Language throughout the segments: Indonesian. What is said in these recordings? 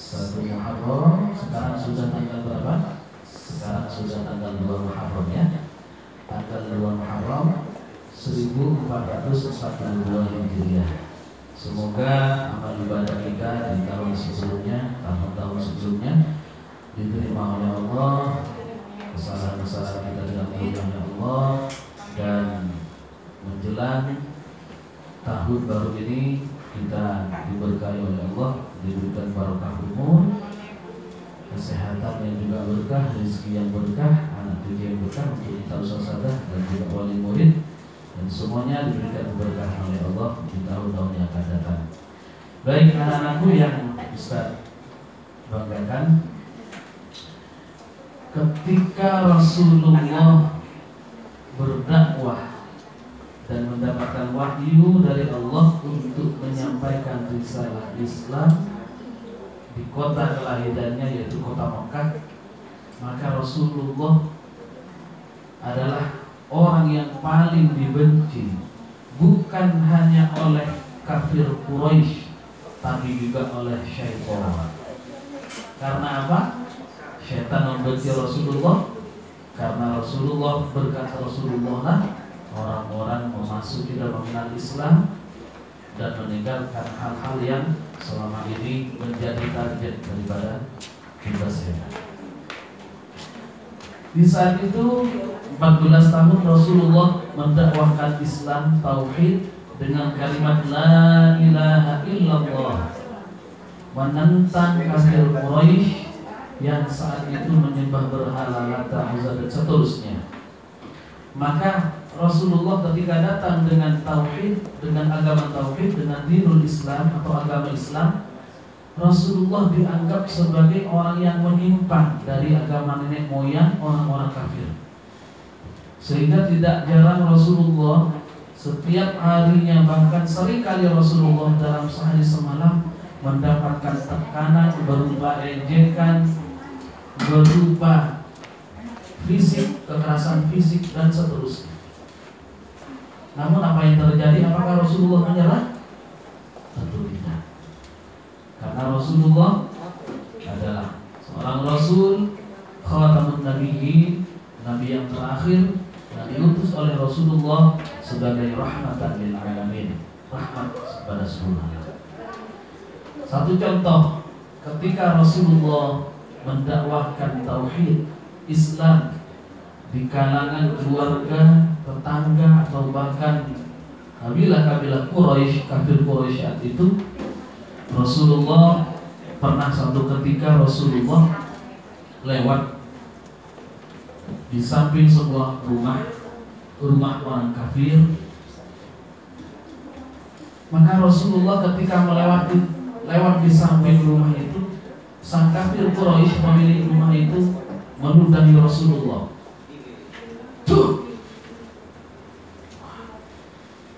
1 Muharram. Sekarang sudah tanggal berapa? Sekarang sudah tanggal 2 Muharram ya. Tanggal 2 Muharram 1442 Hijriah. Semoga amal ibadah kita di tahun sebelumnya, tahun-tahun sebelumnya diterima oleh Allah, kesalahan-kesalahan kita diampuni oleh Allah, dan menjelang tahun baru ini kita diberkahi oleh Allah, diberikan barokah umur, kesehatan yang juga berkah, rezeki yang berkah, anak cucu yang berkah untuk kita usaha dan juga wali murid, dan semuanya diberikan keberkahan oleh Allah di tahun-tahun yang akan datang. Baik anak-anakku yang Ustaz banggakan, ketika Rasulullah berdakwah dan mendapatkan wahyu dari Allah untuk menyampaikan risalah Islam di kota kelahirannya yaitu kota Mekah, maka Rasulullah adalah orang yang paling dibenci bukan hanya oleh kafir Quraisy tapi juga oleh syaitan. Karena apa? Syaitan membenci Rasulullah karena Rasulullah, berkata Rasulullah lah, orang-orang memasuki dan mengenal Islam dan meninggalkan hal-hal yang selama ini menjadi target daripada kita sehat. Di saat itu 14 tahun Rasulullah mendakwahkan Islam tauhid dengan kalimat la ilaha illallah, menentang kafir Quraisy yang saat itu menyembah berhala, Lata, Uzza dan seterusnya. Maka Rasulullah ketika datang dengan tauhid, dengan agama tauhid, dengan dinul Islam atau agama Islam, Rasulullah dianggap sebagai orang yang menyimpang dari agama nenek moyang orang-orang kafir. Sehingga tidak jarang Rasulullah setiap harinya, bahkan seringkali Rasulullah dalam sehari semalam mendapatkan tekanan berupa ejekan, berupa fisik, kekerasan fisik dan seterusnya. Namun apa yang terjadi? Apakah Rasulullah menyerah? Tentu tidak. Karena Rasulullah adalah seorang Rasul, khatamun nabiyyin, Nabi yang terakhir, yang diutus oleh Rasulullah sebagai rahmatan lil alamin, rahmat kepada seluruh alam. Satu contoh, ketika Rasulullah mendakwahkan tauhid Islam di kalangan keluarga, tetangga, atau bahkan kabilah-kabilah Quraisy, kafir Quraisy saat itu, Rasulullah pernah satu ketika Rasulullah lewat di samping sebuah rumah orang kafir. Maka Rasulullah ketika lewat di samping rumah itu, sang kafir Quraisy pemilik rumah itu meludahi Rasulullah. Tuh,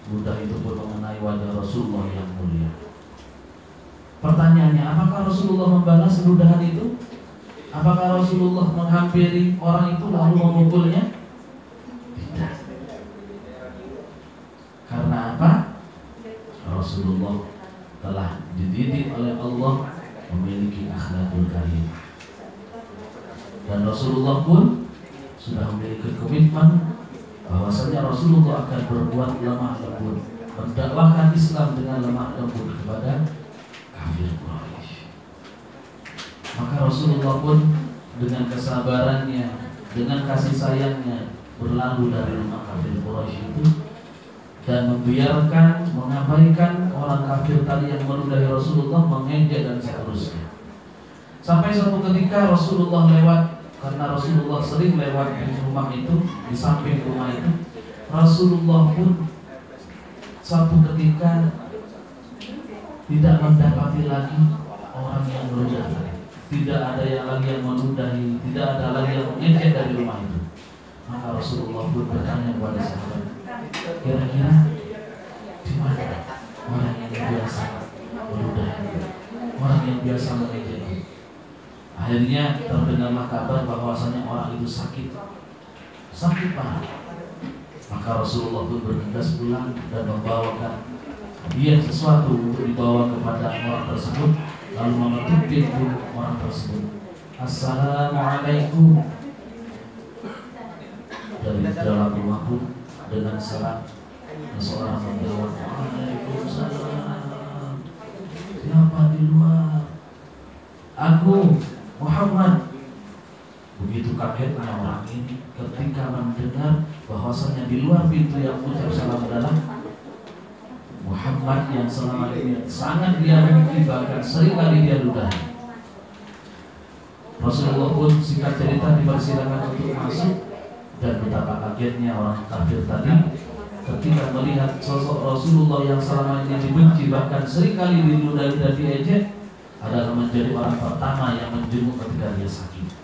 ludah itu pun mengenai wajah Rasulullah yang mulia. Pertanyaannya, apakah Rasulullah membalas ludahan itu? Apakah Rasulullah menghampiri orang itu lalu memukulnya? Tidak. Karena apa? Rasulullah telah dididik oleh Allah memiliki akhlakul karimah. Dan Rasulullah pun sudah memiliki komitmen bahwasanya Rasulullah akan berbuat lemah lembut, mendakwahkan Islam dengan lemah lembut kepada kafir Quraisy. Maka Rasulullah pun dengan kesabarannya, dengan kasih sayangnya berlalu dari rumah kafir Quraisy itu dan membiarkan, mengabaikan orang kafir tadi yang meludahi Rasulullah, mengejek dan seterusnya. Sampai suatu ketika Rasulullah lewat, karena Rasulullah sering lewat di rumah itu, di samping rumah itu, Rasulullah pun suatu ketika tidak mendapati lagi orang yang meludahi. Tidak ada yang lagi yang meludahi, tidak ada lagi yang mengejek dari rumah itu. Maka Rasulullah pun bertanya kepada sahabat, kira-kira di mana orang yang biasa meludahi, orang yang biasa mengejek? Akhirnya terdengarlah kabar bahwasanya orang itu sakit parah. Maka Rasulullah pun bergegas pulang dan membawakan dia sesuatu untuk dibawa kepada orang tersebut, lalu mengetuk pintu orang tersebut. Assalamualaikum. Dari dalam rumah pun dengan salam seseorang menjawab, Waalaikumsalam. Siapa di luar? Aku, Muhammad. Begitu kagetnya orang ini ketika mendengar bahwasanya di luar pintu yang mengucap salam adalah Muhammad yang selama ini sangat dia benci, bahkan seringkali dia ludahi. Rasulullah pun singkat cerita dipersilakan untuk masuk, dan betapa kagetnya orang kafir tadi ketika melihat sosok Rasulullah yang selama ini dibenci, bahkan seringkali diludahi dan diejek, adalah menjadi orang pertama yang menjenguk ketika dia sakit.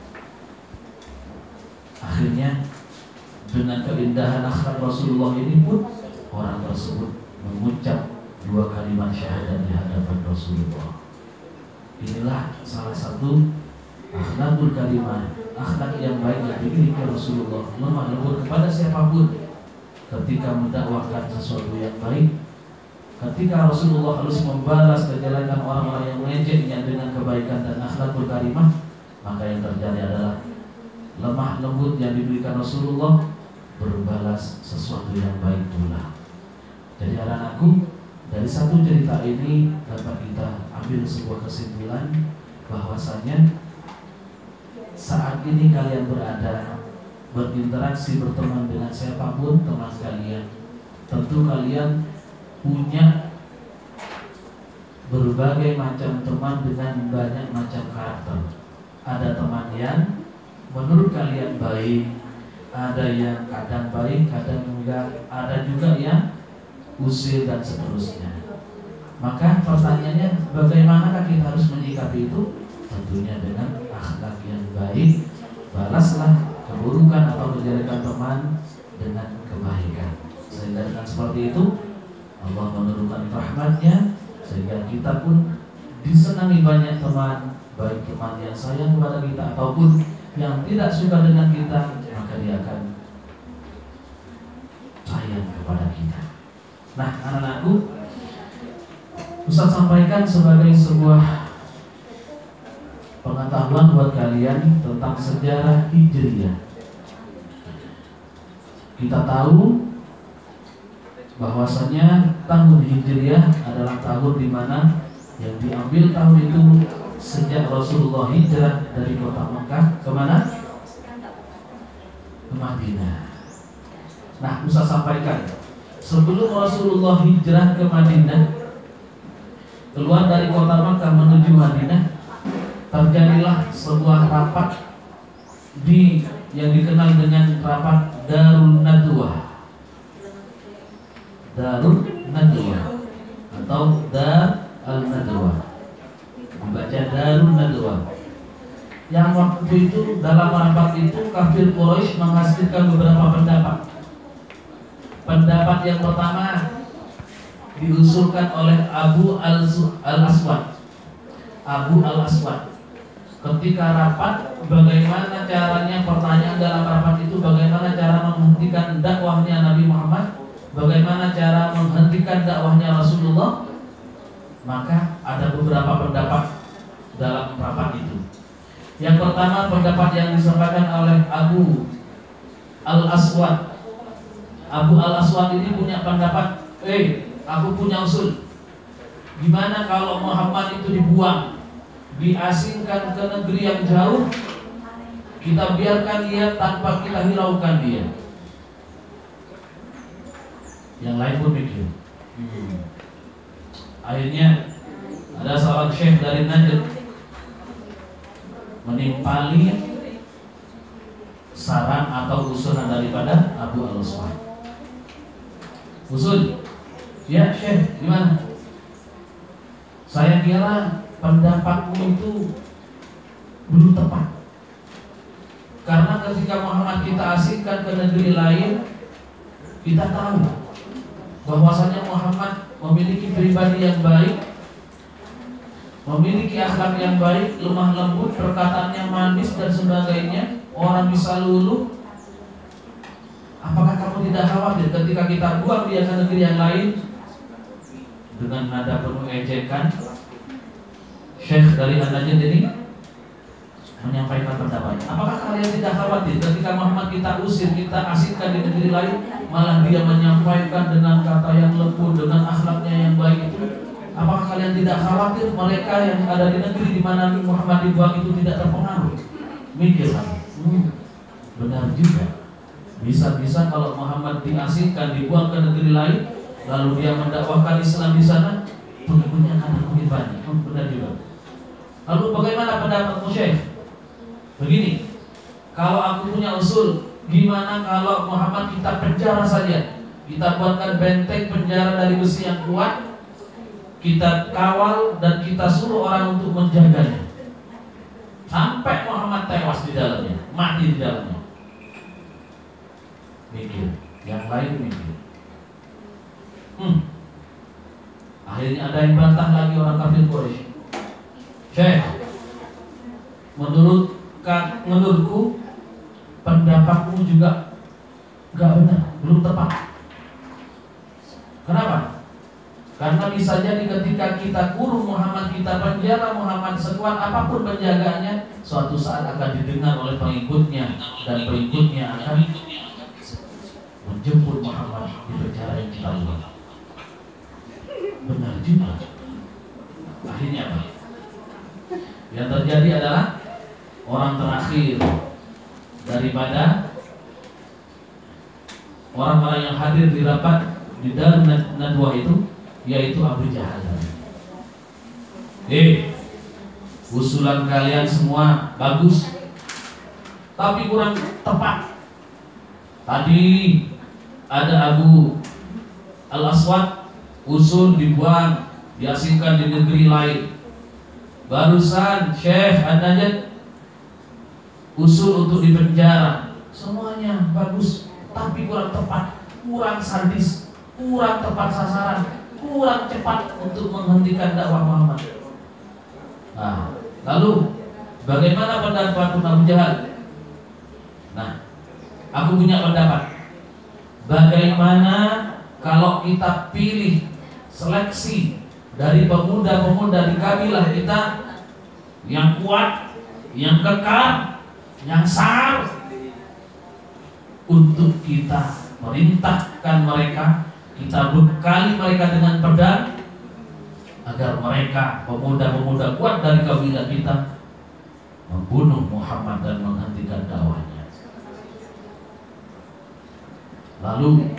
Akhirnya dengan keindahan akhlak Rasulullah ini pun orang tersebut mengucap 2 kalimat syahadat di hadapan Rasulullah. Inilah salah satu akhlakul karimah, akhlak yang baik yang dimiliki Rasulullah, lemah lembut kepada siapapun ketika mendakwahkan sesuatu yang baik. Ketika Rasulullah harus membalas kejelekan orang-orang yang mengejeknya dengan kebaikan dan akhlakul karimah, maka yang terjadi adalah lemah lembut yang diberikan Rasulullah berbalas sesuatu yang baik pula. Jadi anak-anakku, dari satu cerita ini dapat kita ambil sebuah kesimpulan bahwasanya saat ini kalian berada berinteraksi berteman dengan siapapun teman kalian, tentu kalian punya berbagai macam teman dengan banyak macam karakter. Ada teman yang menurut kalian baik, ada yang kadang baik, kadang enggak, ada juga yang usil dan seterusnya. Maka pertanyaannya, bagaimanakah kita harus menyikapi itu? Tentunya dengan akhlak yang baik. Balaslah keburukan atau kejelekan teman dengan kebaikan. Sehingga dengan seperti itu Allah menurunkan rahmat-Nya sehingga kita pun disenangi banyak teman, baik teman yang sayang kepada kita ataupun yang tidak suka dengan kita, maka dia akan sayang kepada kita. Nah, anak-anakku, Ustaz sampaikan sebagai sebuah pengetahuan buat kalian tentang sejarah Hijriyah. Kita tahu bahwasanya tahun Hijriyah adalah tahun di mana yang diambil tahun itu sejak Rasulullah hijrah dari kota Mekah kemana? Ke Madinah. Nah, Ustaz sampaikan, sebelum Rasulullah hijrah ke Madinah, keluar dari kota Mekah menuju Madinah, terjadilah sebuah rapat yang dikenal dengan rapat Darun Nadwah. Darun Nadwah atau Dar al-Nadwah, dibaca Darun Nadwah. Yang waktu itu dalam rapat itu kafir Quraisy menghasilkan beberapa pendapat. Pendapat yang pertama diusulkan oleh Abu al-Aswad. Abu al-Aswad ketika rapat, bagaimana caranya, pertanyaan dalam rapat itu bagaimana cara menghentikan dakwahnya Nabi Muhammad, bagaimana cara menghentikan dakwahnya Rasulullah. Maka ada beberapa pendapat dalam rapat itu. Yang pertama, pendapat yang disampaikan oleh Abu al-Aswad. Abu al-Aswad ini punya pendapat, aku punya usul. Gimana kalau Muhammad itu dibuang, diasingkan ke negeri yang jauh, kita biarkan dia tanpa kita hiraukan dia. Yang lain pun mikir. Akhirnya ada seorang syekh dari Najd menimpali saran atau usulan daripada Abu al-Aswad. Usul, ya syekh, gimana? Saya kira pendapatmu itu belum tepat. Karena ketika Muhammad kita asingkan ke negeri lain, kita tahu bahwasanya Muhammad memiliki pribadi yang baik, memiliki akhlak yang baik, lemah lembut, perkataannya manis dan sebagainya, orang bisa luluh. Apakah kamu tidak khawatir ketika kita buang dia ke negeri yang lain, dengan nada penuh ejekan, Syekh dari An-Najd ini menyampaikan pendapatnya. Apakah kalian tidak khawatir ketika Muhammad kita usir, kita asingkan di negeri lain, malah dia menyampaikan dengan kata yang lembut, dengan akhlaknya yang baik itu? Apakah kalian tidak khawatir mereka yang ada di negeri di mana Muhammad dibuang itu tidak terpengaruh? Mikir lagi. Benar juga. Bisa-bisa kalau Muhammad diasingkan, dibuang ke negeri lain, lalu dia mendakwahkan Islam di sana, pengikutnya akan makin banyak. Benar juga. Lalu bagaimana pendapatmu, Syekh? Begini, kalau aku punya usul, gimana kalau Muhammad kita penjara saja? Kita buatkan benteng penjara dari besi yang kuat, kita kawal dan kita suruh orang untuk menjaganya sampai Muhammad tewas di dalamnya, mati di dalamnya. Mikir, yang lain mikir. Akhirnya ada yang bantah lagi orang kafir Quraisy. Syekh, menurutku pendapatmu juga gak benar, belum tepat. Kenapa? Karena bisa jadi ketika kita kurung Muhammad, kita penjara Muhammad, sekuat apapun penjaganya, suatu saat akan didengar oleh pengikutnya, dan pengikutnya akan menjemput Muhammad di penjara yang kita buat. Benar juga. Akhirnya apa? Yang terjadi adalah orang terakhir daripada orang-orang yang hadir di rapat di dalam Nadwah itu, yaitu Abu Jahal. Usulan kalian semua bagus, tapi kurang tepat. Tadi ada Abu Al-Aswad usul dibuang, diasingkan di negeri lain. Barusan Syekh An-Najd usul untuk dipenjara. Semuanya bagus, tapi kurang tepat, kurang sadis, kurang tepat sasaran, kurang cepat untuk menghentikan dakwah Muhammad. Nah, lalu bagaimana pendapat Abu Jahal? Nah, aku punya pendapat. Bagaimana kalau kita pilih seleksi dari pemuda-pemuda di kabilah kita yang kuat, yang kekar, yang sar, untuk kita merintahkan mereka, kita bekali mereka dengan pedang, agar mereka pemuda-pemuda kuat dari kabilah kita membunuh Muhammad dan menghentikan dakwahnya. Lalu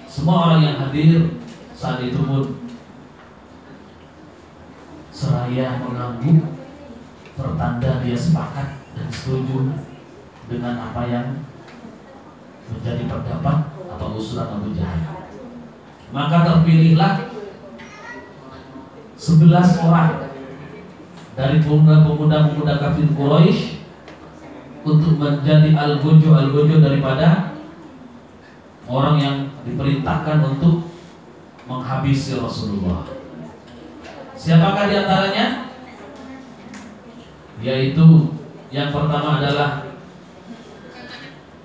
semua orang yang hadir saat itu pun seraya mengangguk, pertanda dia sepakat dan setuju dengan apa yang menjadi pendapat atau usulan Abu Jahal. Maka terpilihlah 11 orang dari pemuda-pemuda kafir Quraisy untuk menjadi al-gojo daripada orang yang diperintahkan untuk menghabisi Rasulullah. Siapakah di antaranya? Yaitu yang pertama adalah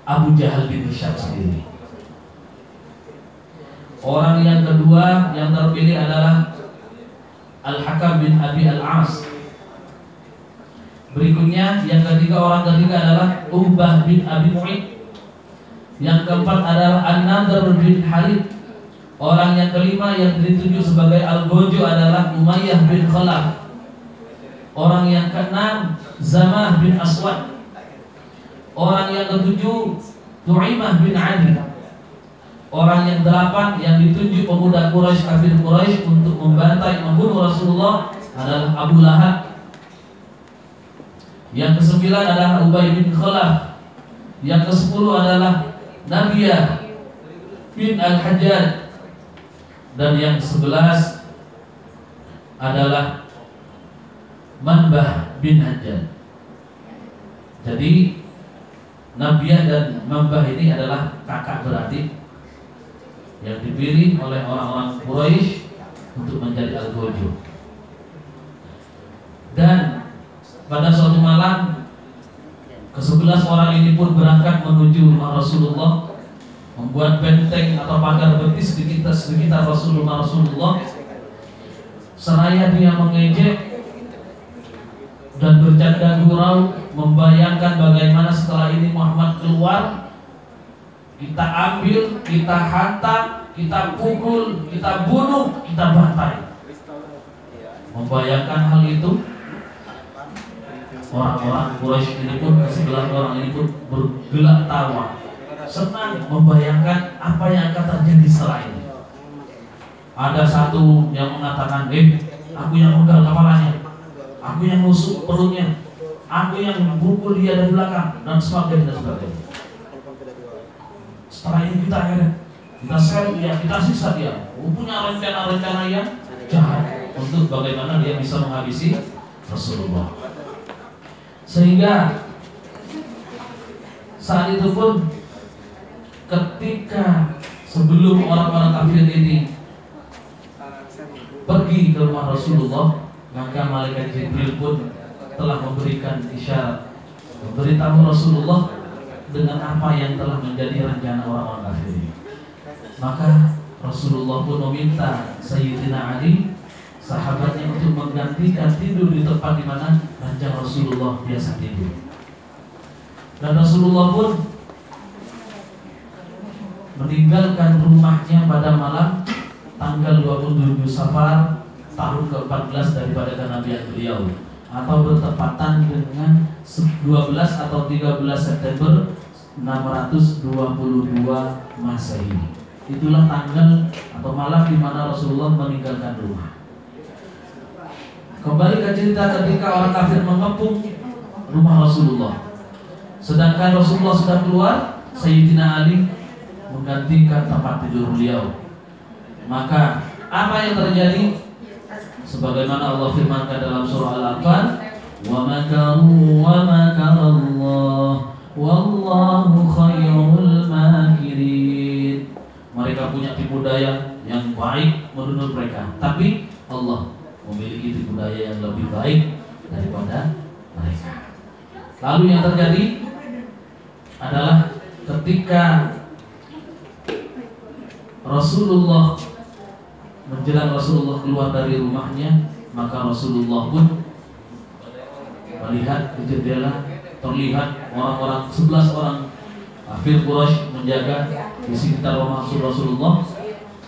Abu Jahal bin Hisham sendiri. Orang yang kedua yang terpilih adalah Al-Hakam bin Abi Al-As. Berikutnya yang ketiga, orang ketiga adalah Uqbah bin Abi Mu'id. Yang keempat adalah An-Nadhr bin Harith. Orang yang kelima yang ditunjuk sebagai Al-Gojo adalah Umayyah bin Khalaf. Orang yang keenam Zamah bin Aswad. Orang yang ketujuh Nu'aimah bin Adi. Orang yang delapan yang ditunjuk pemuda Quraisy, kafir Quraisy, untuk membantai, membunuh Rasulullah adalah Abu Lahab. Yang kesembilan adalah Ubay bin Khalaf. Yang kesepuluh adalah Nabiyah bin Al-Hajjaj. Dan yang 11 adalah Manbah bin Hajjaj. Jadi Nabiyah dan Manbah ini adalah kakak beradik yang dipilih oleh orang-orang Quraisy untuk menjadi Al-Gojo. Dan pada suatu malam ke-11 orang ini pun berangkat menuju rumah Rasulullah, membuat benteng atau pagar betis di sekitar Rasulullah, seraya dia mengejek dan bercanda gurau, membayangkan bagaimana setelah ini Muhammad keluar, kita ambil, kita hantam, kita pukul, kita bunuh, kita bantai. Membayangkan hal itu, orang-orang Quraisy ini pun, sebelah orang ini pun bergelak tawa, senang membayangkan apa yang akan terjadi setelah ini. Ada satu yang mengatakan, aku yang pegal kepalanya, aku yang nusuk perutnya, aku yang pukul dia dari belakang, dan sebagainya. Setelah ini kita seret dia, kita siksa dia. Punya rencana-rencana yang jahat untuk bagaimana dia bisa menghabisi Rasulullah. Sehingga saat itu pun, ketika sebelum orang-orang kafir ini pergi ke rumah Rasulullah, maka malaikat Jibril pun telah memberikan isyarat, memberitahu Rasulullah dengan apa yang telah menjadi rencana orang-orang kafir ini. Maka Rasulullah pun meminta Sayyidina Ali, sahabatnya, untuk menggantikan tidur di tempat di mana ranjang Rasulullah biasa tidur. Dan Rasulullah pun meninggalkan rumahnya pada malam tanggal 27 Safar tahun ke-14 daripada kenabian beliau, atau bertepatan dengan 12 atau 13 September 622 Masehi. Itulah tanggal atau malam di mana Rasulullah meninggalkan rumah. Kembali ke cerita ketika orang kafir mengepung rumah Rasulullah, sedangkan Rasulullah sudah keluar, Sayyidina Ali menggantikan tempat tidur beliau. Maka apa yang terjadi? Sebagaimana Allah firmankan dalam surah Al-Anfal, wa makaru wa makarallah wallahu khairul makirin. Mereka punya tipu daya yang baik menurut mereka, tapi Allah memiliki tipu daya yang lebih baik daripada mereka. Lalu yang terjadi adalah ketika menjelang Rasulullah keluar dari rumahnya, maka Rasulullah pun melihat di jendela terlihat orang-orang 11 orang kafir Quraisy menjaga di sekitar rumah Rasulullah.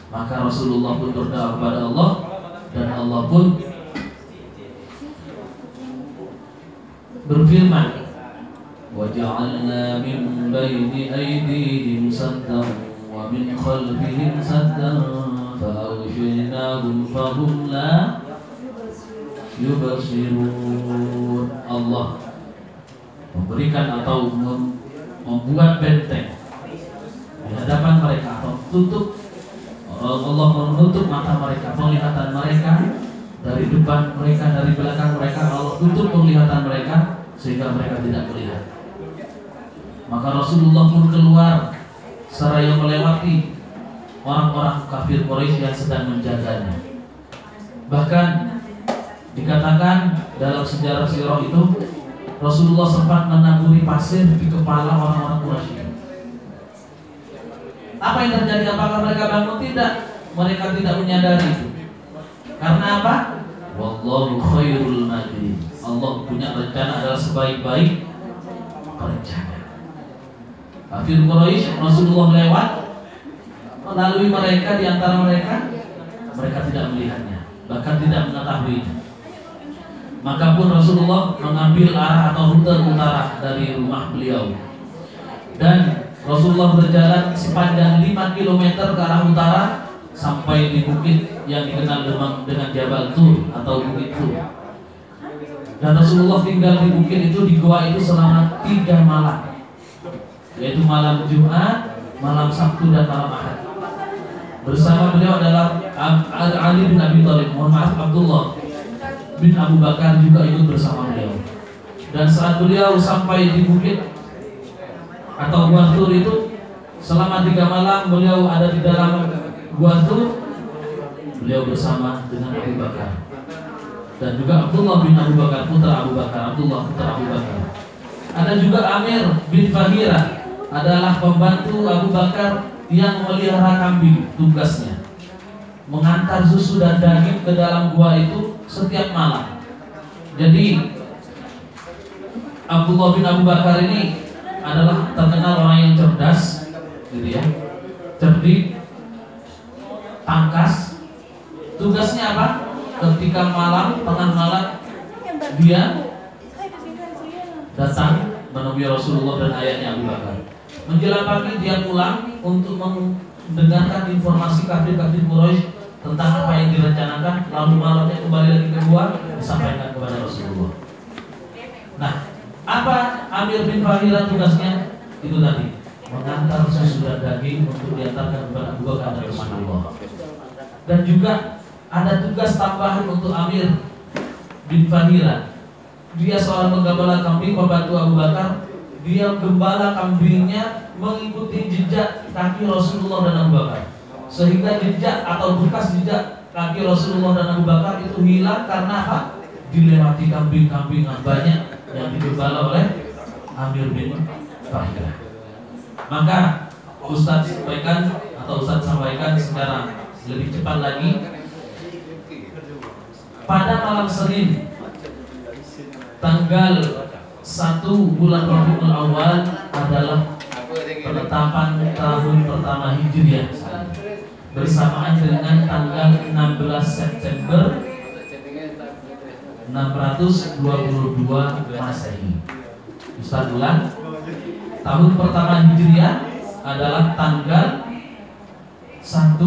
Maka Rasulullah pun berdoa kepada Allah, dan Allah pun berfirman, wa ja'alna min baini aydihim saddan wa min khalfihim saddan fa'awshaynahum fahum la yubsirun. Allah memberikan atau membuat benteng di hadapan mereka, atau Allah menutup mata mereka, penglihatan mereka dari depan mereka, dari belakang mereka. Allah tutup penglihatan mereka sehingga mereka tidak melihat. Maka Rasulullah pun keluar seraya melewati orang-orang kafir Quraisy yang sedang menjaganya. Bahkan dikatakan dalam sejarah sirah itu, Rasulullah sempat menaburi pasir di kepala orang-orang Quraisy. Apa yang terjadi? Apakah mereka bangun? Tidak. Mereka tidak menyadari itu. Karena apa? Wallahu khairul makirin. Allah punya rencana adalah sebaik-baik rencana. Kafir Quraisy, Rasulullah lewat melalui mereka, di antara mereka tidak melihatnya, bahkan tidak mengetahuinya. Maka pun Rasulullah mengambil arah atau rute utara dari rumah beliau, dan Rasulullah berjalan sepanjang 5 km ke arah utara sampai di bukit yang dikenal dengan Jabal Tur atau Bukit Tur. Dan Rasulullah tinggal di bukit itu, di gua itu selama 3 malam, yaitu malam Jumat, malam Sabtu, dan malam Ahad. Bersama beliau adalah Ali bin Abi Thalib, Abdullah bin Abu Bakar juga ikut bersama beliau. Dan saat beliau sampai di bukit atau Gua Tur itu, selama 3 malam beliau ada di dalam Gua Tur. Beliau bersama dengan Abu Bakar dan juga Abdullah bin Abu Bakar, putra Abu Bakar, Abdullah putra Abu Bakar. Ada juga Amir bin Fahira, adalah pembantu Abu Bakar yang memelihara kambing tugasnya. mengantar susu dan daging ke dalam gua itu setiap malam. Jadi Abdullah bin Abu Bakar ini adalah terkenal orang yang cerdas, gitu ya, cerdik, tangkas. Tugasnya apa? Ketika malam, tengah malam, dia datang menemui Rasulullah dan ayahnya Abu Bakar. Menjelang pagi dia pulang untuk mendengarkan informasi kafir-kafir Quraisy tentang apa yang direncanakan. Lalu malamnya kembali lagi ke gua, disampaikan kepada Rasulullah. Nah, apa Amir bin Fahira tugasnya? Itu tadi, mengantar susu dan daging untuk diantarkan kepada Abu Bakar dan Rasulullah. Dan juga ada tugas tambahan untuk Amir bin Fahira. Dia seorang penggembala kambing, membantu Abu Bakar. Dia gembala kambingnya mengikuti jejak kaki Rasulullah dan Abu Bakar, sehingga jejak atau bekas jejak kaki Rasulullah dan Abu Bakar itu hilang karena apa? Dilewati kambing-kambingan banyak yang digembala oleh Amir bin Fahira. Maka Ustaz sampaikan sekarang lebih cepat lagi. Pada malam Senin tanggal 1 bulan Rabiul Awal adalah penetapan tahun pertama Hijriah, bersamaan dengan tanggal 16 September 622 Masehi. Ustaz ulang, tahun pertama Hijriah adalah tanggal 1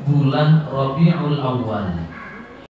bulan Rabiul Awal.